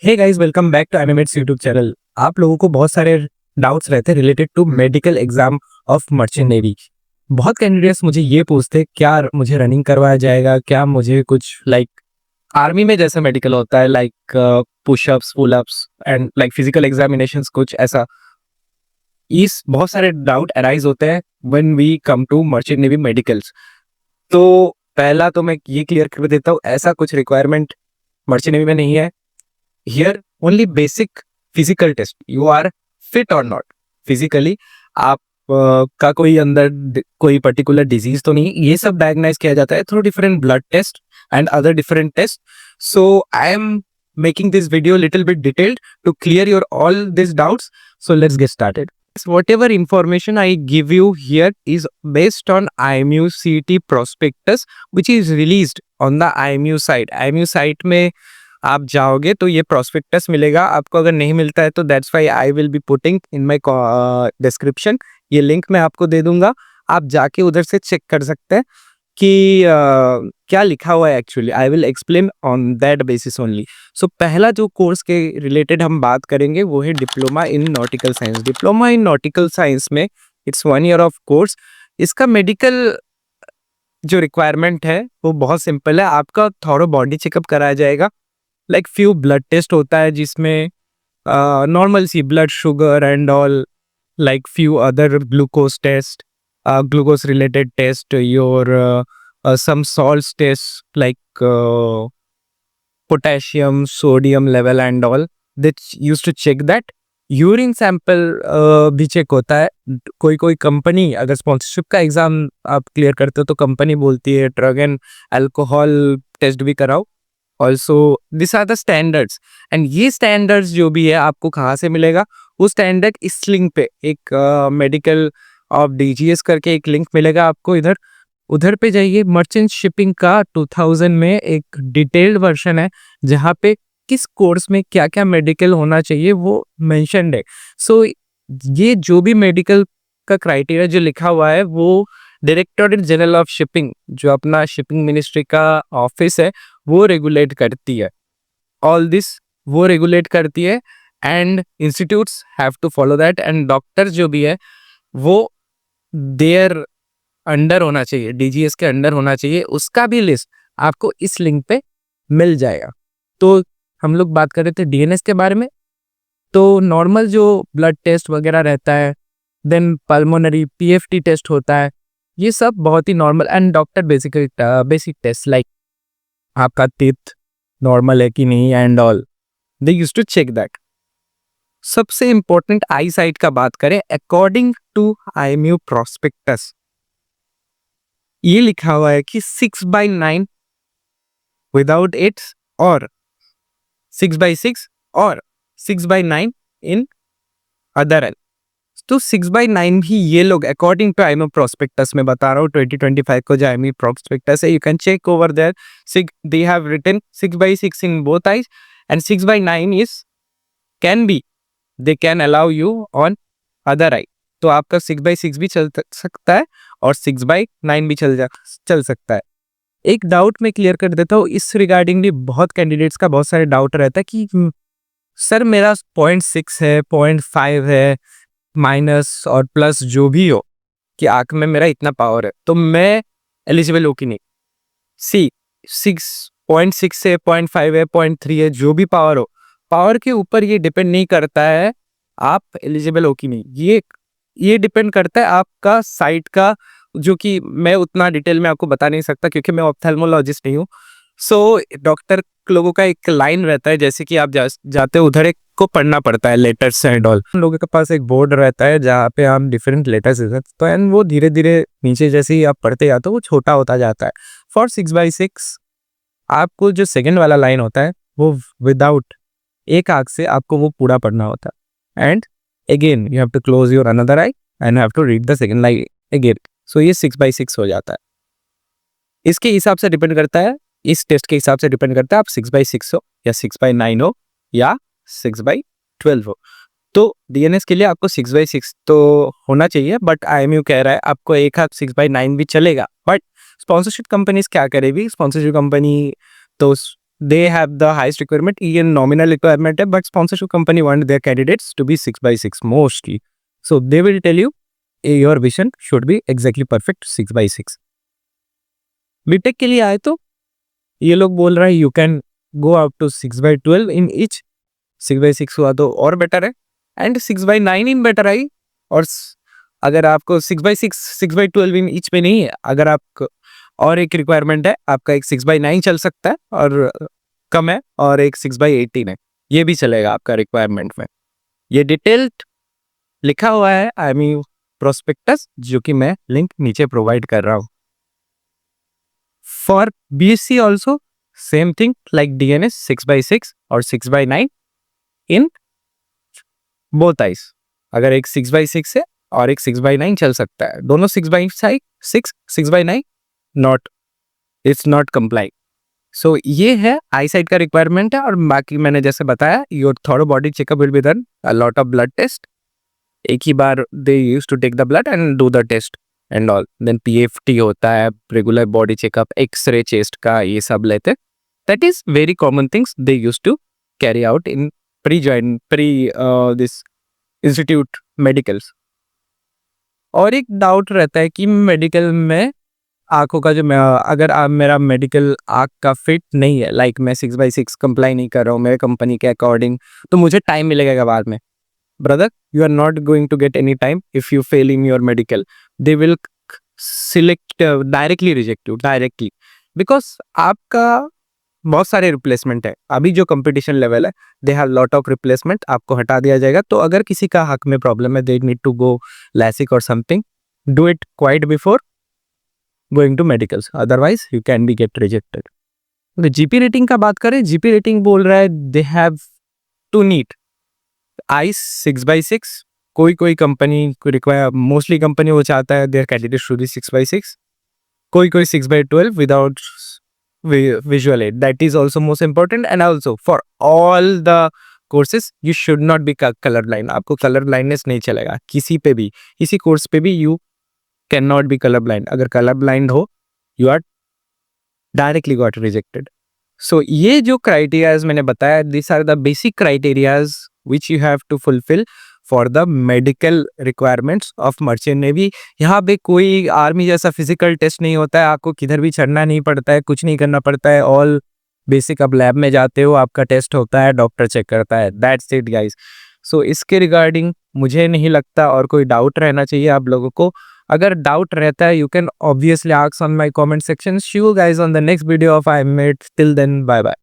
Hey guys, welcome back to Animates YouTube channel. आप लोगों को बहुत सारे डाउट्स रहते हैं related to medical exam of merchant navy. बहुत कैंडिडेट्स मुझे ये पूछते हैं क्या मुझे रनिंग करवाया जाएगा, क्या मुझे कुछ लाइक आर्मी में जैसे मेडिकल होता है like pushups pullups and like physical examinations, कुछ ऐसा। इस बहुत सारे डाउट अराइज होते हैं when we come to merchant navy medicals. तो पहला तो मैं ये क्लियर कर देता हूँ, ऐसा कुछ रिक्वायरमेंट मर्चेंट नेवी में नहीं है। Here only basic physical test, you are fit or not physically, आप का कोई अंदर कोई पर्टिकुलर डिजीज तो नहीं, ये सब डायग्नाइज किया जाता है through different blood test and other different test. So I am making this video a little bit detailed to clear your all these doubts. So let's get started. Whatever information I give you here is based on IMU CET prospectus which is released on the IMU site. IMU site में आप जाओगे तो ये prospectus मिलेगा आपको। अगर नहीं मिलता है तो that's why I will be putting in my description, ये लिंक मैं आपको दे दूंगा। आप जाके उधर से चेक कर सकते हैं कि क्या लिखा हुआ है। Actually I will explain on that basis only. So पहला जो कोर्स के रिलेटेड हम बात करेंगे वो है diploma in nautical science. Diploma in nautical science में इट्स 1 ईयर ऑफ कोर्स। इसका मेडिकल जो रिक्वायरमेंट है वो बहुत सिंपल है। आपका थॉरो बॉडी चेकअप कराया जाएगा, लाइक फ्यू ब्लड टेस्ट होता है जिसमें नॉर्मल सी blood sugar and all, like few other glucose test, glucose related test, your some salts test like potassium, sodium level and all that used to check that. Urine sample भी check होता है। कोई कोई company अगर sponsorship का exam आप clear करते हो तो कंपनी बोलती है ड्रग एंड अल्कोहल टेस्ट भी कराओ। Also this are the standards and ये स्टैंडर्ड्स जो भी है आपको कहाँ से मिलेगा, वो स्टैंडर्ड इस लिंक पे एक मेडिकल ऑफ डीजीएस करके एक लिंक मिलेगा आपको। इधर उधर पे जाइए। मर्चेंट शिपिंग का 2000 में एक डिटेल्ड वर्जन है जहाँ पे किस कोर्स में क्या क्या मेडिकल होना चाहिए वो मेंशन्ड है। सो ये जो भी मेडिकल का क्राइटेरिया जो लिखा हुआ है वो डायरेक्टरेट जनरल ऑफ शिपिंग, जो अपना शिपिंग मिनिस्ट्री का ऑफिस है, वो रेगुलेट करती है। ऑल दिस वो रेगुलेट करती है and institutes have to follow that. And doctor जो भी है वो देयर अंडर होना चाहिए, डीजीएस के अंडर होना चाहिए। उसका भी लिस्ट आपको इस लिंक पे मिल जाएगा। तो हम लोग बात कर रहे थे डीएनएस के बारे में। तो नॉर्मल जो ब्लड टेस्ट वगैरह रहता है, देन पल्मोनरी पीएफटी टेस्ट होता है, ये सब बहुत ही normal and doctor basic test like आपका टीथ नॉर्मल है कि नहीं and all, they use to check that. सबसे इंपॉर्टेंट आई साइट का बात करें, अकॉर्डिंग टू आईएमयू प्रोस्पेक्टस ये लिखा हुआ है कि 6/9 विदाउट इट्स और 6/6 और 6/9 इन अदर एल। तो 6/9 भी ये लोग अकॉर्डिंग टू आईएमयू प्रोस्पेक्टस में बता रहा हूँ 2025 को जो आईएमयू प्रोस्पेक्टस है, you can check over there. They have written 6/6 in both eyes and 6/9 is can be, they can allow you on other eye. तो आपका 6/6 भी चल सकता है और 6/9 भी चल सकता है। एक डाउट मैं क्लियर कर देता हूँ इस रिगार्डिंग भी। बहुत कैंडिडेट्स का बहुत सारे डाउट रहता है कि सर मेरा 0.6 है, 0.5 है, माइनस और प्लस जो भी हो, कि आंख में मेरा इतना पावर है तो मैं एलिजिबल हो कि नहीं। सी 6.6 है, 0.5 है, 0.3 है, जो भी पावर हो, पावर के ऊपर ये डिपेंड नहीं करता है आप एलिजिबल हो कि नहीं। ये डिपेंड करता है आपका साइट का, जो कि मैं उतना डिटेल में आपको बता नहीं सकता क्योंकि मैं ऑप्थेल्मोलॉजिस्ट नहीं हूँ। सो डॉक्टर लोगों का एक लाइन रहता है, जैसे कि आप जाते हो उधर एक को पढ़ना पड़ता है लेटर्स एंड ऑल। उन लोगों के पास एक बोर्ड रहता है जहाँ पे हम डिफरेंट लेटर्स तो एंड वो धीरे धीरे नीचे जैसे ही आप पढ़ते जाते हो वो छोटा होता जाता है। फॉर 6/6 आपको जो सेकेंड वाला लाइन होता है वो विदाउट एक आंख से आपको वो पूरा पढ़ना होता है and again you have to close your another eye and have to read the second line again. So ये 6/6 हो जाता है। इसके हिसाब से डिपेंड करता है, इस टेस्ट के हिसाब से डिपेंड करता है आप 6/6 हो या 6/9 हो या 6/12 हो। तो डीएनएस के लिए आपको 6/6 तो होना चाहिए, बट आईएमयू कह रहा है आपको एक हाथ 6/9 भी चलेगा। बट स्पॉन्सरशिप कंपनीज क्या करेगी, स्पॉन्सरशिप कंपनी तो they have the highest requirement. ये nominal requirement है, but sponsorship company want their candidates to be 6/6 mostly. So they will tell you your vision should be exactly perfect 6/6. BTech के लिए आए तो ये लोग बोल रहा है you can go up to 6/12 in each. 6/6 हुआ तो और बेटर है, एंड 6/9 इन बेटर आई. और अगर आपको 6/6 6/12 इन ईच में नहीं है, अगर आप और एक रिक्वायरमेंट है आपका, एक 6/9 चल सकता है और कम है, और एक 6/18 है, ये भी चलेगा आपका रिक्वायरमेंट में. ये डिटेल्ड लिखा हुआ है IME प्रोस्पेक्टस, जो कि मैं लिंक नीचे प्रोवाइड कर रहा हूँ. For BSc also same thing like DNS 6/6 और 6/9 इन बोथ आइज. अगर एक 6/6 है और एक 6/9 चल सकता है, दोनों 6/6 6/9 नॉट, इट्स नॉट कंप्लाई. सो ये है आई साइड का रिक्वायरमेंट है. और बाकी मैंने जैसे बताया, your thorough body checkup will be done, a lot of blood test. एक ही बार they use to take the blood and do the test and all. Then PFT होता है, regular body checkup, x-ray chest का, ये सब लेते. That is very common things they use to carry out in pre this institute medicals. और एक doubt रहता है कि मेडिकल में आंखों का जो अगर मेरा मेडिकल आंख का फिट नहीं है, लाइक मैं 6/6 कंप्लाई नहीं कर रहा हूँ मेरे कंपनी के अकॉर्डिंग, तो मुझे टाइम मिलेगा बाद में. Brother, you are not going to get any time if you fail in your medical. They will select directly, reject you directly, because आपका बहुत सारे रिप्लेसमेंट है. अभी जो कंपटीशन लेवल है, they have lot of replacement, आपको हटा दिया जाएगा. तो अगर किसी का हक में प्रॉब्लम है, they need to go LASIK और something, do it quite before going to medicals, otherwise you can be get rejected. GP rating का बात करें, GP रेटिंग बोल रहा है they have to need ICE 6/6. कोई कंपनी को रिक्वायर, मोस्टली कंपनी वो चाहता है देयर कैंडिडेट शुड बी 6/6. कोई 6/12 without visual aid. That is also most important. And also for all the courses you should not be color blind. आपको color blindness नहीं चलेगा किसी पे भी, किसी कोर्स पे भी you cannot be color blind. अगर color blind हो, you are directly got rejected. So ये जो criterias मैंने बताया, these are the basic criterias which you have to fulfill for the medical requirements of merchant navy. यहाँ पे कोई army जैसा फिजिकल टेस्ट नहीं होता है, आपको किधर भी चढ़ना नहीं पड़ता है, कुछ नहीं करना पड़ता है. ऑल बेसिक, आप लैब में जाते हो, आपका टेस्ट होता है, डॉक्टर चेक करता है, दैट्स इट गाइस. सो इसके रिगार्डिंग मुझे नहीं लगता और कोई डाउट रहना चाहिए आप लोगों को. अगर डाउट रहता है, you can obviously ask on my comment section. See you guys on the next video of IME. Till then, bye bye.